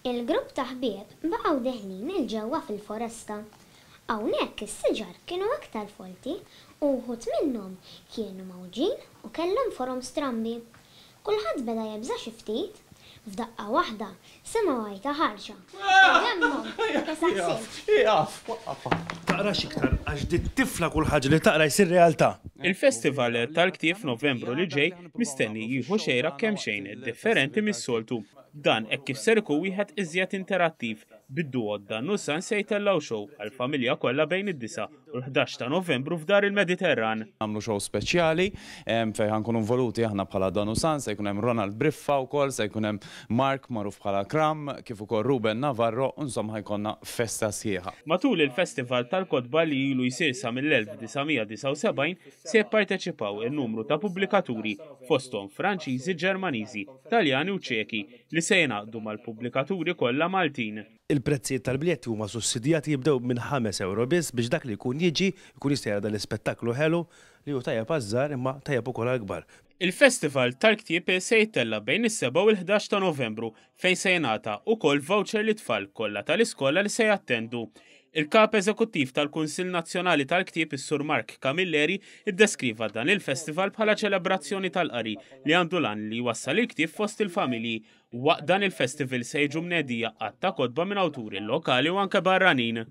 Il-grupp ta' ħbieb baqgħu deħlin il-ġewwa fil-foresta. Hawnhekk is-siġar kienu aktar folti u wħud minnhom kienu mawġin u kellhom forom strambi. Kulħadd beda jebża xi ftit, f'daqqa waħda semgħu għajta ħarxa. Taqra xiktar għax di tifla kull ħaġa li taqra jsir realtà. Il-festival tal-ktieb f'Novembru li ġej mistenni jieħu xejra kemm xejn differenti mis-soltu. Dan hekk kif ser ikun wieħed iżjed interattiv bid-duo Dannu San se jtellaw show għall-familja kollha bejn id-9 u l-11 ta' Novembru f'Dar il-Mediterran. Għamlu show speċjali fejn ħankunu involuti aħna bħala Dannu San, se jkun hemm Ronald Briffa wkoll, se jkun hemm Mark magħruf bħala Kram, kif ukoll Ruben Navarro, insomma ħajkonna festa sieħa. Matul il-festival tal-Kotba li ilu jsir sa mill-1979 se jipparteċipaw in-numru ta' pubblikaturi fosthom Franċiżi, Ġermaniżi, Taljani u Ċeki li se jingħaqdu mal-pubblikaturi kollha Maltin. Il-prezzijiet tal-biljetti huma sussidjati jibdew minn 5 euro biss biex dak li jkun jiġi jkun jista' jara dan l-ispettaklu ħelu li hu tajjeb għaż-żgħar imma tajjeb ukoll għall-kbar. Il-festival tal-ktieb se jittella bejn is-7 u l-11 ta' Novembru fejn se jingħata wkoll voucher li tfal kollha tal-iskola li se jattendu. Il-kap eżekuttiv tal-Kunsill Nazzjonali tal-Ktieb is-Sur Mark Camilleri iddeskriva dan il-festival bħala ċelebrazzjoni tal-qari li għandu lan li wassal il-ktieb fost il-familji. Waqt dan il-festival se jiġu mnedija qatt ta' kotba minn awturi lokali u anke barranin.